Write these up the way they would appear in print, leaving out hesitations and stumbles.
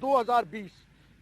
2020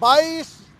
22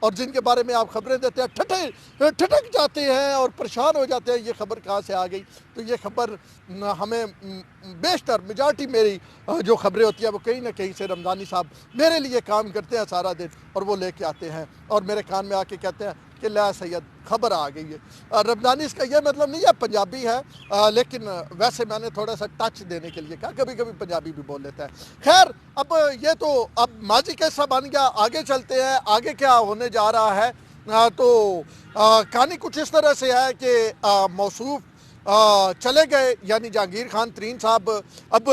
اور جن کے بارے میں آپ خبریں دیتے ہیں ٹھٹک جاتے ہیں اور پریشان ہو جاتے ہیں یہ خبر کہاں سے آ گئی. تو یہ خبر ہمیں بیشتر میجارٹی میری جو خبریں ہوتی ہیں وہ کہیں نہ کہیں سے رمضانی صاحب میرے لیے کام کرتے ہیں سارا دن اور وہ لے کے آتے ہیں اور میرے کان میں آ کے کہتے ہیں کہ لا سید خبر آ گئی ہے. رمضانی اس کا یہ مطلب نہیں ہے پنجابی ہے لیکن ویسے میں نے تھوڑا سا ٹچ دینے کے لیے کہا, کبھی کبھی پنجابی بھی بول لیتا ہے. خیر اب یہ تو اب ماضی کیسا بن گیا, آگے چلتے ہیں آگے کیا ہونے جا رہا ہے. تو کہانی کچھ اس طرح سے ہے کہ موصوف چلے گئے یعنی جہانگیر خان ترین صاحب. اب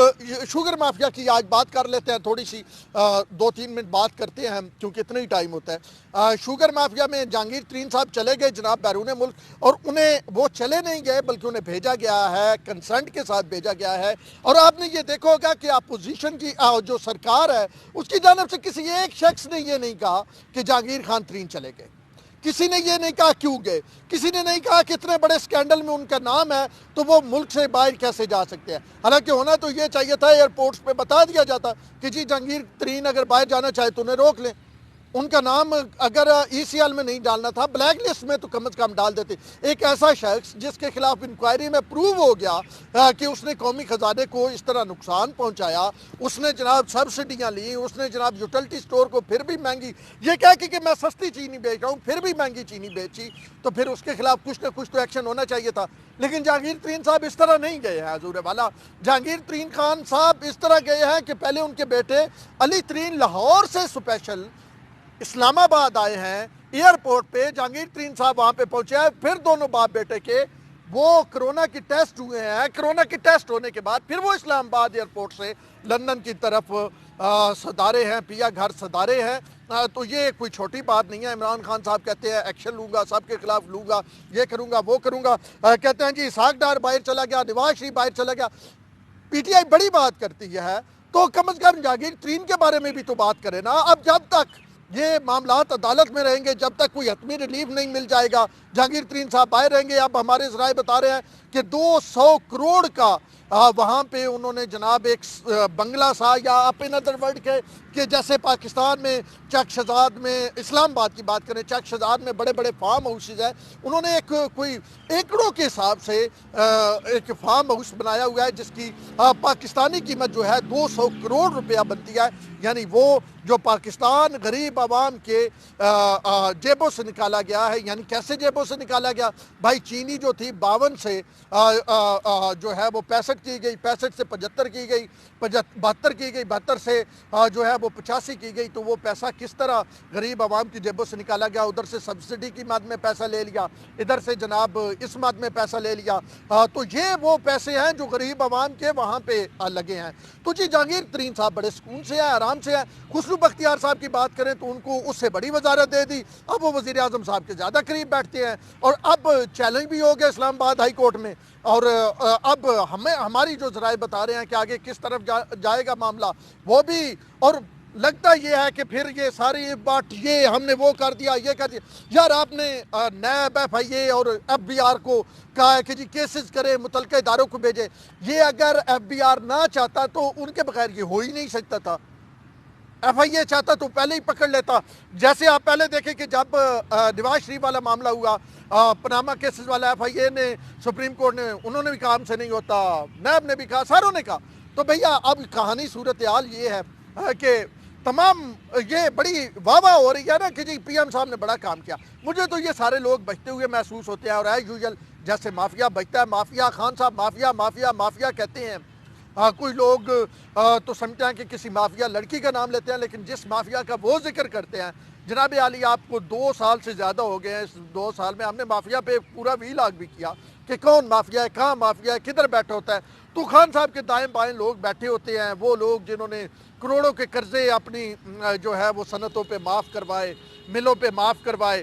شوگر مافیا کی آج بات کر لیتے ہیں تھوڑی سی, 2-3 منٹ بات کرتے ہیں کیونکہ اتنا ہی ٹائم ہوتا ہے. شوگر مافیا میں جہانگیر ترین صاحب چلے گئے جناب بیرون ملک, اور انہیں وہ چلے نہیں گئے بلکہ انہیں بھیجا گیا ہے, کنسنٹ کے ساتھ بھیجا گیا ہے. اور آپ نے یہ دیکھا ہوگا کہ اپوزیشن کی جو سرکار ہے اس کی جانب سے کسی ایک شخص نے یہ نہیں کہا کہ جہانگیر خان ترین چلے گئے. کسی نے یہ نہیں کہا کیوں گئے, کسی نے نہیں کہا کہ اتنے بڑے سکینڈل میں ان کا نام ہے تو وہ ملک سے باہر کیسے جا سکتے ہیں. حالانکہ ہونا تو یہ چاہیے تھا ایئرپورٹس پہ بتا دیا جاتا کہ جی جہانگیر ترین اگر باہر جانا چاہے تو انہیں روک لیں. ان کا نام اگر ای سی ایل میں نہیں ڈالنا تھا بلیک لسٹ میں تو کم از کم ڈال دیتے. ایک ایسا شخص جس کے خلاف انکوائری میں پروو ہو گیا کہ اس نے قومی خزانے کو اس طرح نقصان پہنچایا, اس نے جناب سبسڈیاں لی, اس نے جناب یوٹیلٹی سٹور کو پھر بھی مہنگی یہ کہہ کہ میں سستی چینی بیچ رہا ہوں پھر بھی مہنگی چینی بیچی, تو پھر اس کے خلاف کچھ نہ کچھ تو ایکشن ہونا چاہیے تھا. لیکن جہانگیر ترین صاحب اس طرح نہیں گئے ہیں حضور والا. جہانگیر ترین خان صاحب اس طرح گئے ہیں کہ پہلے ان کے بیٹے علی ترین لاہور سے اسپیشل اسلام آباد آئے ہیں ایئرپورٹ پہ. جہانگیر ترین صاحب وہاں پہ پہنچے ہیں, پھر دونوں باپ بیٹے کے وہ کرونا کی ٹیسٹ ہوئے ہیں. کرونا کی ٹیسٹ ہونے کے بعد پھر وہ اسلام آباد ایئرپورٹ سے لندن کی طرف صدارے ہیں, پیا گھر صدارے ہیں. تو یہ کوئی چھوٹی بات نہیں ہے. عمران خان صاحب کہتے ہیں ایکشن لوں گا, سب کے خلاف لوں گا, یہ کروں گا وہ کروں گا. کہتے ہیں جی اسحاق ڈار باہر چلا گیا, نواز شریف باہر چلا گیا. پی ٹی آئی بڑی بات کرتی ہے تو کم از کم جہانگیر ترین کے بارے میں بھی تو بات کرے نا. اب جب تک یہ معاملات عدالت میں رہیں گے, جب تک کوئی حتمی ریلیف نہیں مل جائے گا, جہانگیر ترین صاحب باہر رہیں گے. اب ہمارے ذرائع بتا رہے ہیں کہ 200 کروڑ کا وہاں پہ انہوں نے جناب ایک بنگلہ سا یا اپ ان ادر ورلڈ کے کہ جیسے پاکستان میں چک شہزاد میں, اسلام آباد کی بات کریں, چک شہزاد میں بڑے بڑے فارم ہاؤسز ہیں, انہوں نے ایک کوئی ایکڑوں کے حساب سے ایک فارم ہاؤس بنایا ہوا ہے جس کی پاکستانی قیمت جو ہے 200 کروڑ روپیہ بنتی ہے. یعنی وہ جو پاکستان غریب عوام کے جیبوں سے نکالا گیا ہے. یعنی کیسے جیبوں سے نکالا گیا بھائی؟ چینی جو تھی 52 سے جو ہے وہ 65 کی گئی, 65 سے 75 کی گئی, 72 کی گئی, 72 سے جو ہے وہ 85 کی گئی. تو وہ پیسہ کس طرح غریب عوام کی جیبوں سے نکالا گیا؟ ادھر سے سبسڈی کی مد میں پیسہ لے لیا, ادھر سے جناب اس مد میں پیسہ لے لیا. تو یہ وہ پیسے ہیں جو غریب عوام کے وہاں پہ لگے ہیں. تو جی جہانگیر ترین صاحب بڑے سکون سے ہیں, آرام سے ہیں. خسرو بختیار صاحب کی بات کریں تو ان کو اس سے بڑی وزارت دے دی, اب وہ وزیر اعظم صاحب کے زیادہ قریب بیٹھتے ہیں. اور اب چیلنج بھی ہو گیا اسلام آباد ہائی کورٹ میں, اور اب ہماری جو ذرائع بتا رہے ہیں کہ آگے کس طرف جائے گا معاملہ وہ بھی. اور لگتا یہ ہے کہ پھر یہ ساری بات یہ ہم نے وہ کر دیا, یہ کر دیا. یار آپ نے نیب ایف آئی اے اور ایف بی آر کو کہا ہے کہ جی کیسز کرے, متعلقہ اداروں کو بھیجے. یہ اگر ایف بی آر نہ چاہتا تو ان کے بغیر یہ ہو ہی نہیں سکتا تھا. ایف آئی اے چاہتا تو پہلے ہی پکڑ لیتا. جیسے آپ پہلے دیکھیں کہ جب نواز شریف والا معاملہ ہوا, پناما کیسز والا, ایف آئی اے نے, سپریم کورٹ نے, انہوں نے بھی کہا ہم سے نہیں ہوتا, نیب نے بھی کہا, ساروں نے کہا. تو بھیا اب کہانی صورتحال یہ ہے کہ تمام یہ بڑی واہ واہ ہو رہی ہے نا کہ جی پی ایم صاحب نے بڑا کام کیا. مجھے تو یہ سارے لوگ بچتے ہوئے محسوس ہوتے ہیں, اور ایز یوزل جیسے مافیا بچتا ہے, مافیا خان صاحب مافیا مافیا مافیا کہتے ہیں. کوئی لوگ تو سمجھتے ہیں کہ کسی مافیا لڑکی کا نام لیتے ہیں, لیکن جس مافیا کا وہ ذکر کرتے ہیں جناب عالی, آپ کو 2 سال سے زیادہ ہو گئے ہیں. اس 2 سال میں ہم نے مافیا پہ پورا ویلاگ بھی کیا کہ کون مافیا ہے, کہاں مافیا ہے, کدھر بیٹھا ہوتا ہے. تو خان صاحب کے دائیں بائیں لوگ بیٹھے ہوتے ہیں, وہ لوگ جنہوں نے کروڑوں کے قرضے اپنی جو ہے وہ صنعتوں پہ معاف کروائے, ملوں پہ معاف کروائے.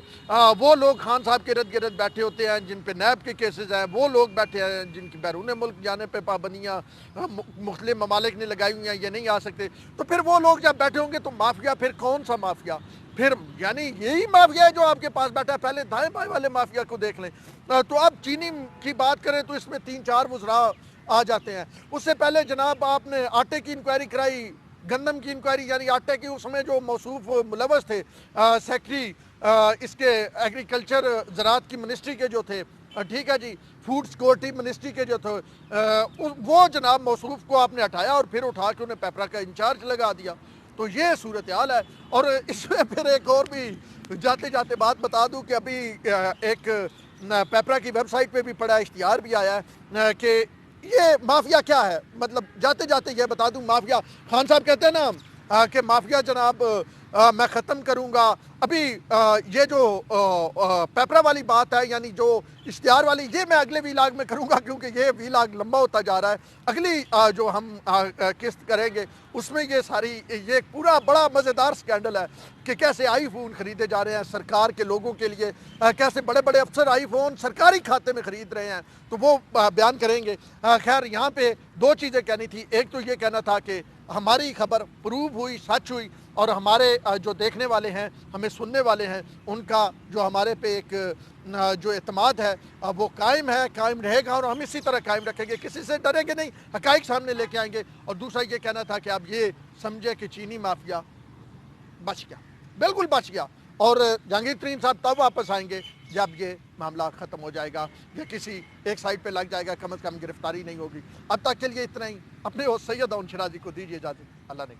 وہ لوگ خان صاحب کے ارد گرد بیٹھے ہوتے ہیں جن پہ نیب کے کیسز ہیں. وہ لوگ بیٹھے ہیں جن کی بیرون ملک جانے پہ پابندیاں مختلف ممالک نے لگائی ہوئی ہیں, یہ نہیں آ سکتے. تو پھر وہ لوگ جب بیٹھے ہوں گے تو مافیا پھر کون سا مافیا؟ پھر یعنی یہی مافیا ہے جو آپ کے پاس بیٹھا ہے. پہلے دائیں بائیں والے مافیا کو دیکھ لیں. تو اب چینی کی بات کریں تو اس میں 3-4 وزراء آ جاتے ہیں. اس سے پہلے جناب آپ نے آٹے کی انکوائری کرائی, گندم کی انکوائری, یعنی آٹے کی اس میں جو موصوف ملوث تھے سیکٹری اس کے ایگریکلچر زراعت کی منسٹری کے جو تھے، ٹھیک ہے جی، فوڈ سیکورٹی منسٹری کے جو تھے، وہ جناب موصوف کو آپ نے ہٹایا اور پھر اٹھا کے انہیں پیپرا کا انچارج لگا دیا. تو یہ صورتحال ہے. اور اس میں پھر ایک اور بھی جاتے جاتے بات بتا دوں کہ ابھی ایک پیپرا کی ویب سائٹ پہ بھی پڑا اشتہار بھی آیا ہے کہ یہ مافیا کیا ہے. مطلب جاتے جاتے یہ بتا دوں، مافیا، خان صاحب کہتے ہیں نا کہ مافیا جناب میں ختم کروں گا. ابھی یہ جو پیپرا والی بات ہے، یعنی جو اشتہار والی، یہ میں اگلے ویلاگ میں کروں گا کیونکہ یہ ویلاگ لمبا ہوتا جا رہا ہے. اگلی جو ہم قسط کریں گے اس میں یہ ساری، یہ پورا بڑا مزیدار سکینڈل ہے کہ کیسے آئی فون خریدے جا رہے ہیں سرکار کے لوگوں کے لیے، کیسے بڑے بڑے افسر آئی فون سرکاری کھاتے میں خرید رہے ہیں، تو وہ بیان کریں گے. خیر یہاں پہ دو چیزیں کہنی تھی. ایک تو یہ کہنا تھا کہ ہماری خبر پروو ہوئی، سچ ہوئی، اور ہمارے جو دیکھنے والے ہیں، ہمیں سننے والے ہیں، ان کا جو ہمارے پہ ایک جو اعتماد ہے وہ قائم ہے، قائم رہے گا، اور ہم اسی طرح قائم رکھیں گے، کسی سے ڈریں گے نہیں، حقائق سامنے لے کے آئیں گے. اور دوسرا یہ کہنا تھا کہ آپ یہ سمجھے کہ چینی مافیا بچ گیا، بالکل بچ گیا، اور جہانگیر ترین صاحب تب واپس آئیں گے جب یہ معاملہ ختم ہو جائے گا یا کسی ایک سائڈ پہ لگ جائے گا، کم از کم گرفتاری نہیں ہوگی. اب تک کے لیے اتنا ہی. اپنے سید اون شرازی کو دیجیے اجازت. اللہ نے